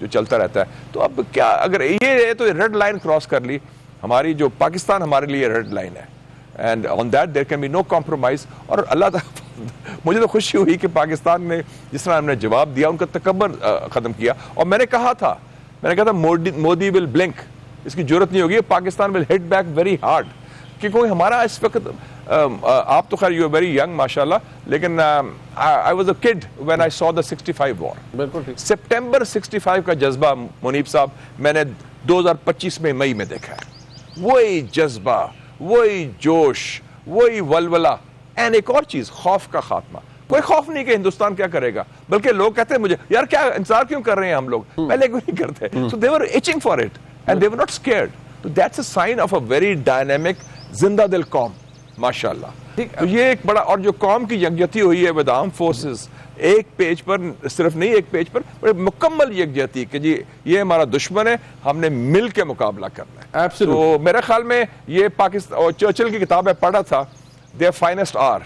जो चलता रहता है। तो अब क्या, अगर ये तो रेड लाइन क्रॉस कर ली हमारी, जो पाकिस्तान हमारे लिए रेड लाइन है, and on that there can be no compromise. और अल्लाह मुझे तो खुशी हुई कि पाकिस्तान ने जिस तरह हमने जवाब दिया, उनका तकब्बर खत्म किया। और मैंने कहा था मोदी विल ब्लिंक, इसकी जरूरत नहीं होगी, Pakistan will hit back very hard. क्योंकि हमारा इस वक्त, आप तो खैर यू आर वेरी यंग माशाल्लाह, लेकिन I was a kid when I saw the 65 war. बिल्कुल ठीक। सितंबर 65 का जज्बा मुनीब साहब मैंने 2025 में मई में देखा है। वही जज्बा, वही जोश, वही वलवला। एंड एक और चीज, खौफ का खात्मा। कोई खौफ नहीं कि हिंदुस्तान क्या करेगा, बल्कि लोग कहते हैं मुझे, यार क्या इंतजार क्यों कर रहे हैं हम लोग, पहले क्यों नहीं करते। So they were itching for it and they were not scared. तो that's a sign of a very dynamic जिंदा दिल कौम माशाल्लाह। तो ये एक बड़ा, और जो कौम की यकजहती हुई है विद आर्म फोर्सेस, एक पेज पर, सिर्फ नहीं एक पेज पर मुकम्मल यकजहती कि जी ये हमारा दुश्मन है, हमने मिल के मुकाबला करना है। तो मेरे ख्याल में ये पाकिस्तान, और चर्चिल की किताब है पढ़ा था, देयर फाइनेस्ट आवर,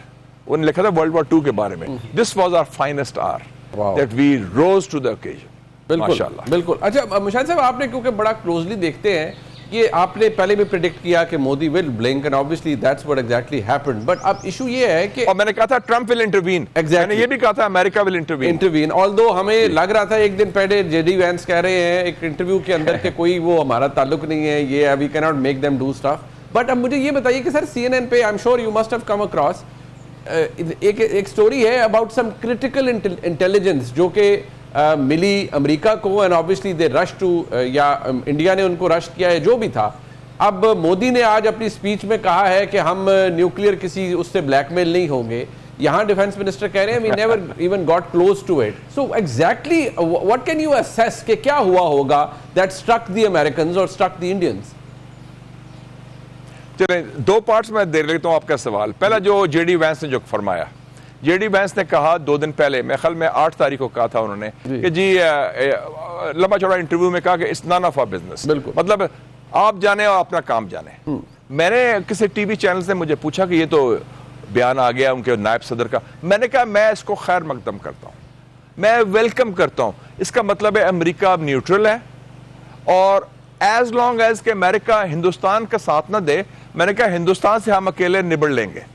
उन्होंने लिखा था वर्ल्ड वॉर 2 के बारे में, this was our finest hour that we rose to the occasion. माशाल्लाह, बिल्कुल। अच्छा मुशाहिद साहब, आपने क्योंकि बड़ा क्लोजली देखते हैं, ये आपने पहले भी प्रेडिक्ट किया कि Modi will blink, and obviously that's what exactly happened. But अब इशू ये है कि, और मैंने कहा था ट्रंप विल इंटरवीन, मैंने ये भी कहा था अमेरिका विल इंटरवीन। ऑल्दो हमें लग रहा था एक दिन पहले जेडी वैंस कह रहे हैं एक इंटरव्यू के अंदर कि कोई वो हमारा ताल्लुक नहीं है, ये we can not make them do stuff. But अब मुझे ये बताइए कि सर CNN पे, I am sure you must have come across, एक स्टोरी है अबाउट सम क्रिटिकल इंटेलिजेंस जो कि मिली अमेरिका को, and obviously they rush to, या इंडिया ने उनको रश किया है, जो भी था। अब मोदी ने आज अपनी स्पीच में कहा है कि हम न्यूक्लियर किसी उससे ब्लैकमेल नहीं होंगे। यहाँ डिफेंस मिनिस्टर कह रहे हैं we never even got close to it. So exactly what can you assess कि क्या हुआ होगा दैट स्ट्रक द अमेरिकन्स और स्ट्रक द इंडियंस? चलें, दो पार्ट्स में दे लेता हूँ आपका सवाल। पहला जो जेडी वैंस ने जो फरमाया, जेडी वैंस ने कहा 2 दिन पहले, मैं ख्याल में 8 तारीख को कहा था उन्होंने कि जी लंबा चौड़ा इंटरव्यू में कहा कि it's none of our business, मतलब आप जाने और अपना काम जाने। मैंने किसी टीवी चैनल से मुझे पूछा कि ये तो बयान आ गया उनके नायब सदर का, मैंने कहा मैं इसको खैर मकदम करता हूँ, मैं वेलकम करता हूँ। इसका मतलब है अमेरिका अब न्यूट्रल है, और एज लॉन्ग एज के अमेरिका हिंदुस्तान का साथ ना दे, मैंने कहा हिंदुस्तान से हम अकेले निबड़ लेंगे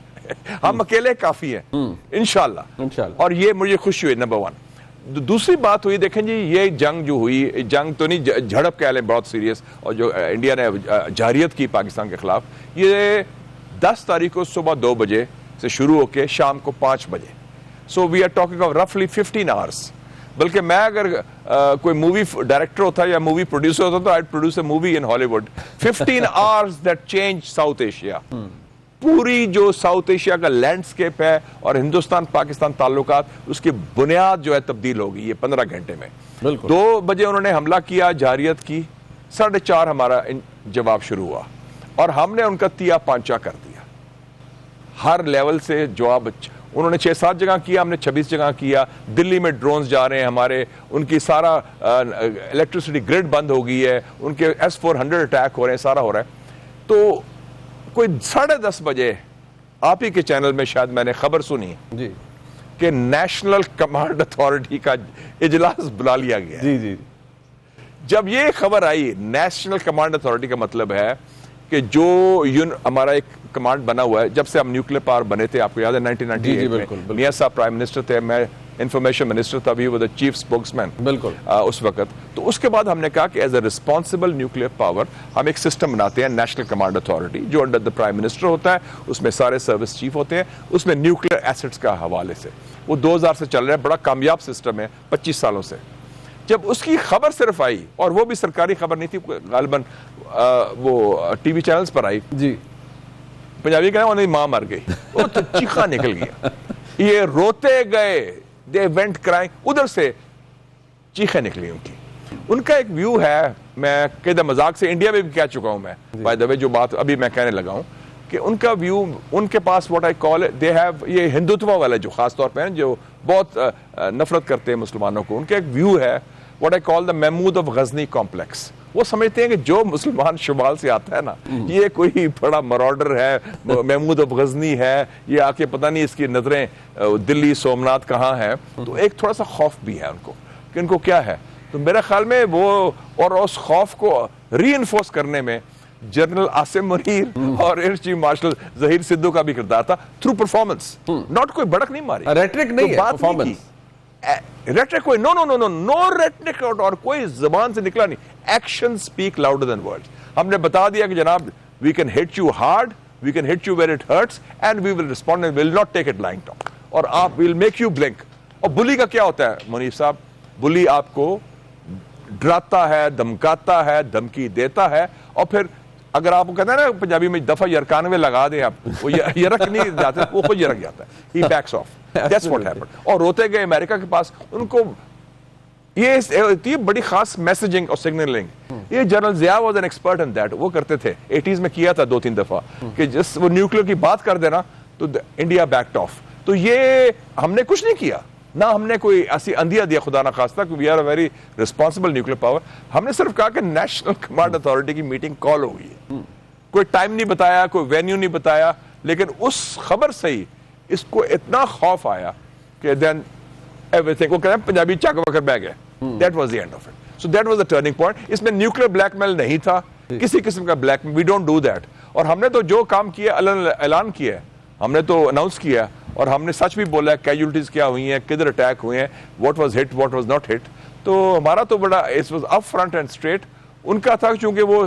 हम अकेले काफी हैं इंशाल्लाह। और ये मुझे खुशी हुई, नंबर 1। दूसरी बात हुई, देखें जी ये जंग जो हुई, जंग तो नहीं, झड़प कह लें बहुत सीरियस, और जो इंडिया ने जारियत की पाकिस्तान के खिलाफ, ये 10 तारीख को सुबह 2 बजे से शुरू होकर शाम को 5 बजे। So we are talking of रफली 15 आवर्स। बल्कि मैं अगर कोई मूवी डायरेक्टर होता या मूवी प्रोड्यूसर होता तो I produce a movie in Hollywood. 15 hours that change south Asia. पूरी जो साउथ एशिया का लैंडस्केप है और हिंदुस्तान पाकिस्तान ताल्लुकात, उसकी बुनियाद जो है तब्दील होगी ये 15 घंटे में। 2 बजे उन्होंने हमला किया, जारियत की, 4:30 हमारा जवाब शुरू हुआ, और हमने उनका तिया पांचा कर दिया। हर लेवल से जवाब उन्होंने 6-7 जगह किया, हमने 26 जगह किया। दिल्ली में ड्रोन्स जा रहे हैं हमारे, उनकी सारा इलेक्ट्रिसिटी ग्रिड बंद हो गई है, उनके S-400 अटैक हो रहे हैं, सारा हो रहा है। तो कोई 10:30 बजे आप ही के चैनल में शायद मैंने खबर सुनी जी कि नेशनल कमांड अथॉरिटी का इजलास बुला लिया गया। जी। जब ये खबर आई, नेशनल कमांड अथॉरिटी का मतलब है कि जो हमारा एक कमांड बना हुआ है, जब से हम न्यूक्लियर पावर बने थे, आपको याद है 1998 में मियां साहब प्राइम मिनिस्टर थे, मैं इंफॉर्मेशन मिनिस्टर था, भी वो द चीफ स्पोक्समैन उस वक्त। तो उसके बाद हमने कहा कि as a responsible nuclear power हम एक सिस्टम बनाते हैं, नेशनल कमांड अथॉरिटी, जो अंडर द प्राइम मिनिस्टर होता है, उसमें सारे सर्विस चीफ होते हैं, उसमें न्यूक्लियर एसेट्स का हवाले से वो 2000 से चल रहा है, बड़ा कामयाब सिस्टम है 25 सालों से। जब उसकी खबर सिर्फ आई, और वो भी सरकारी खबर नहीं थी, गालिबन वो टीवी चैनल्स पर आई जी, पंजाबी कहना उन्हें मां मर गई, वो तो चीखा निकल गया, ये रोते गए, दे वेंट क्राइंग, उधर से चीखें निकली उनकी। उनका एक व्यू है, मैं कहता मजाक से इंडिया में भी कह चुका हूं मैं, बाय द वे जो बात अभी मैं कहने लगा हूं, कि उनका व्यू, उनके पास what I call they have, ये हिंदुत्व वाला जो खास तौर पे जो बहुत नफरत करते हैं मुसलमानों को, उनका एक व्यू है what I call the Mahmud of Ghazni complex. वो समझते हैं कि जो मुसलमान शुमाल से आता है ना, ये कोई बड़ा मरॉडर है, महमूद ऑफ गजनी है, ये आके पता नहीं इसकी नजरें दिल्ली सोमनाथ कहाँ है। तो एक थोड़ा सा खौफ भी है उनको कि इनको क्या है तो मेरे ख्याल में वो और उस खौफ को रीइंफोर्स करने में जनरल आसिम मुनीर और air chief marshal Zaheer Sidhu का भी किरदार था, थ्रू परफॉर्मेंस। नॉट कोई भड़क नहीं मारी, रेटरिक नहीं है, परफॉर्मेंस। रेटरिक कोई नो रेटरिक और कोई जबान से निकला नहीं। Action speak louder than words. हमने बता दिया कि जनाब we can hit you hard, we can hit you where it hurts and we will respond and will not take it lying talk, और आप विल मेक यू ब्लिंक। और बुली का क्या होता है मुनीफ साहब? बुली आपको डराता है, धमकाता है, धमकी देता है, और फिर अगर आपको कहते हैं ना पंजाबी में दफा यरकानवे लगा दें आप, वो यरक नहीं जाते, वो खुद यरक जाता है, he backs off. That's what happened. और रोते गए अमेरिका के पास, उनको ये बड़ी खास मैसेजिंग और सिग्नलिंग, ये general Zia was an expert in that. वो करते थे 80s में, किया था 2-3 दफा कि जिस वो न्यूक्लियर की बात कर देना तो इंडिया बैक्ड ऑफ। तो ये हमने कुछ नहीं किया ना, हमने कोई ऐसी अंधिया दिया खुदा ना खास्ता, we are a very responsible nuclear power. हमने सिर्फ कहा कि नेशनल कमांड अथॉरिटी की मीटिंग कॉल हो गई है, कोई टाइम नहीं बताया, कोई वेन्यू नहीं बताया, लेकिन उस खबर से ही इसको इतना खौफ आया कि देन एवरीथिंग, वो कहते हैं पंजाबी चक वकर बह गए, that was the end of it. So that was the turning point. इसमें न्यूक्लियर ब्लैकमेल नहीं था, किसी किस्म का blackmail, we don't do that. और हमने तो जो काम किया ऐलान किया, हमने तो अनाउंस किया, और हमने सच भी बोला कैजुअलिटीज क्या हुई हैं, किधर अटैक हुए हैं, what was hit, what was not hit. तो हमारा तो बड़ा it was up front end straight. उनका था क्योंकि वो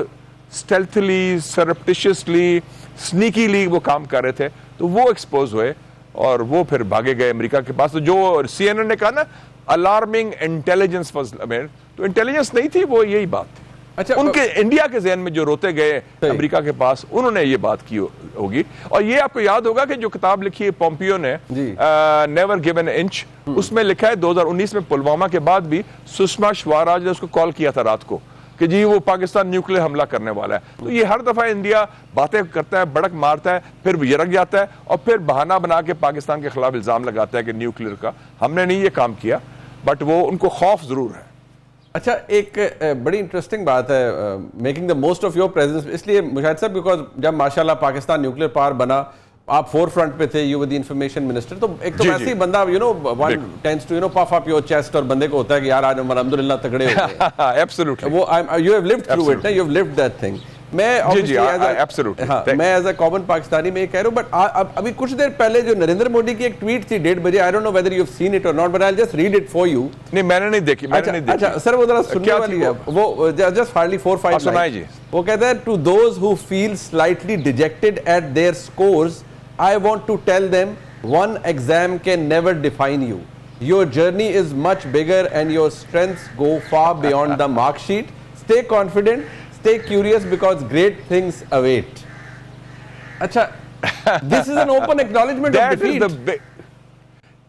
स्टेल्थली, सरप्टिशियसली, स्नीकीली वो काम कर रहे थे, तो वो एक्सपोज हुए और वो फिर भागे गए अमेरिका के पास। तो जो CNN ने कहा ना अलार्मिंग इंटेलिजेंस वाज, तो इंटेलिजेंस नहीं थी, वो यही बात थी। अच्छा, उनके इंडिया के जहन में जो रोते गए अमेरिका के पास, उन्होंने ये बात की होगी। और ये आपको याद होगा कि जो किताब लिखी है पोम्पियो ने, नेवर गिव एन इंच, उसमें लिखा है 2019 में पुलवामा के बाद भी सुषमा स्वराज ने उसको कॉल किया था रात को कि जी वो पाकिस्तान न्यूक्लियर हमला करने वाला है। तो ये हर दफा इंडिया बातें करता है, बड़क मारता है, फिर यरक जाता है, और फिर बहाना बना के पाकिस्तान के खिलाफ इल्जाम लगाता है कि न्यूक्लियर का। हमने नहीं ये काम किया, बट वो उनको खौफ जरूर है। अच्छा, एक बड़ी इंटरेस्टिंग बात है, making the most of your presence, इसलिए मुशाहिद साहब, बिकॉज जब माशाल्लाह पाकिस्तान न्यूक्लियर पावर बना, आप फोर फ्रंट पे थे, you were the information minister, तो एक तो वैसे ही बंदा one tends to puff up your chest, और बंदे को होता है कि यार आज हम अल्हम्दुलिल्लाह तगड़े हो गए। एब्सोल्युटली, वो you have lived through it, you have lived that thing. मैं एज अ कॉमन पाकिस्तानी में कह रहा हूं, बट अभी कुछ देर पहले जो नरेंद्र मोदी की एक ट्वीट थी 1:30 बजे, I don't know whether you have seen it or not, but I will just read it for you. नहीं, मैंने नहीं देखी, अच्छा सर, वो जरा सुनने वाली है, वो जस्ट हार्डली 4-5 सुनाइए जी। वो कहता है, to those who feel slightly dejected at their scores, I want to tell them one exam can never define you, your journey is much bigger and your strengths go far beyond the marksheet, stay confident, stay curious because great things await. Acha, this is an open acknowledgement of defeat.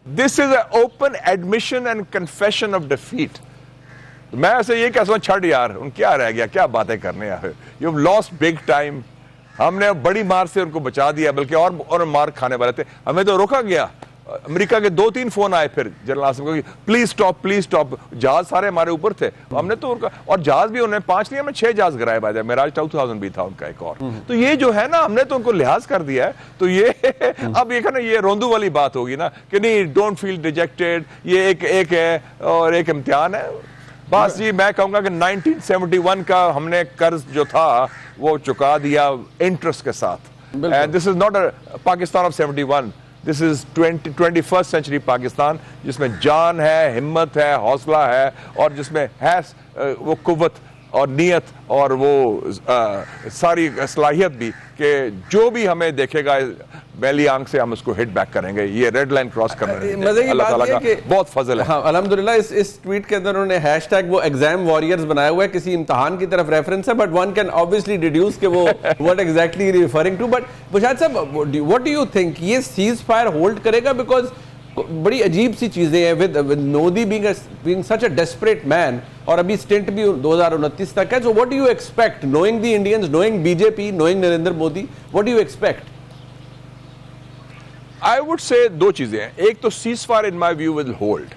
This is an open admission and confession of defeat. मैं ऐसे ये कैसा छड़ यार, उन क्या रह गया, क्या बातें करने यार, you have lost big time। हमने बड़ी मार से उनको बचा दिया, बल्कि और मार खाने वाले थे, हमें तो रोका गया। अमेरिका के 2-3 फोन आए फिर जनरल आसिम को, प्लीज स्टॉप, जहाज सारे हमारे ऊपर थे, हमने तो उनका, और जहाज भी उन्हें 5 नहीं, हमें 6 जहाज गिराए बाय मिराज 2000 भी था उनका एक और। तो ये जो है ना, हमने तो उनको लिहाज कर दिया है। तो ये अब ये कहना, ये रोंदू वाली बात होगी ना कि नहीं, डोंट फील डिजेक्टेड, ये एक है और एक इम्तिहान है। बस जी, मैं कहूंगा कि 1971 का हमने कर्ज जो था वो चुका दिया इंटरेस्ट के साथ। And this is not a Pakistan of 71, this is 21st century Pakistan, जिसमें जान है, हिम्मत है, हौसला है, और जिसमें है वो कुव्वत और नियत और वो सारी सलाहियत भी कि जो भी हमें देखेगा बैली आंख से हम उसको हिट बैक करेंगे। ये रेड लाइन क्रॉस करना अल्लाह ताला का बहुत फजल है। हाँ, अल्हम्दुलिल्लाह इस ट्वीट के अंदर उन्होंने हैशटैग वो एग्जाम वॉरियर्स बनाया हुआ है, किसी इम्तिहान की तरफ रेफरेंस है, but one can obviously deduce कि वो what exactly referring to. But Mushahid sahab, what do you think, ये सीज फायर होल्ड करेगा? बिकॉज बड़ी अजीब सी चीजें हैं with Modi being such a desperate man, और अभी स्टेंट भी 2029 तक है। So what do you expect, knowing the Indians, knowing BJP, knowing Narendra Modi, what do you expect? I would say 2 चीजें हैं। एक तो cease fire in my view will hold,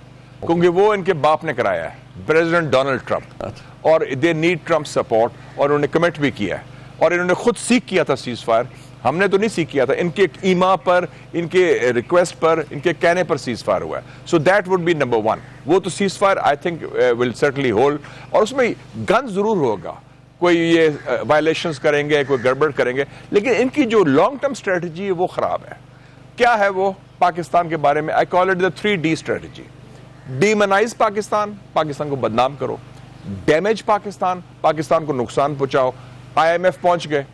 क्योंकि वो इनके बाप ने कराया है, प्रेसिडेंट डोनाल्ड ट्रंप, और दे नीड ट्रंप सपोर्ट, और उन्होंने कमिट भी किया है, और इन्होंने खुद सीख किया था सीज फायर। हमने तो नहीं सीख किया था, इनके ईमा पर, इनके रिक्वेस्ट पर, इनके कहने पर सीज फायर हुआ है. So that would be number 1. वो तो cease fire I think will certainly hold, और उसमें गन जरूर होगा. कोई ये वायलेशंस करेंगे, कोई गड़बड़ करेंगे, लेकिन इनकी जो लॉन्ग टर्म स्ट्रेटजी है वो खराब है. क्या है वो पाकिस्तान के बारे में? I call it the 3D strategy. Demonise Pakistan, Pakistan को बदनाम करो. डैमेज पाकिस्तान, पाकिस्तान को नुकसान पहुंचाओ. IMF पहुंच गए,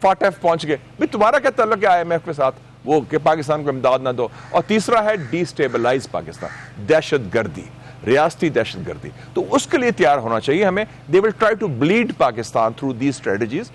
फाटफ पहुंच गए, भाई तुम्हारा क्या ताल्लुक है IMF के साथ, वो कि पाकिस्तान को इमदाद ना दो. और तीसरा है डिस्टेबलाइज पाकिस्तान, दहशतगर्दी, रियासती दहशतगर्दी. तो उसके लिए तैयार होना चाहिए हमें. They will try to bleed Pakistan through these strategies.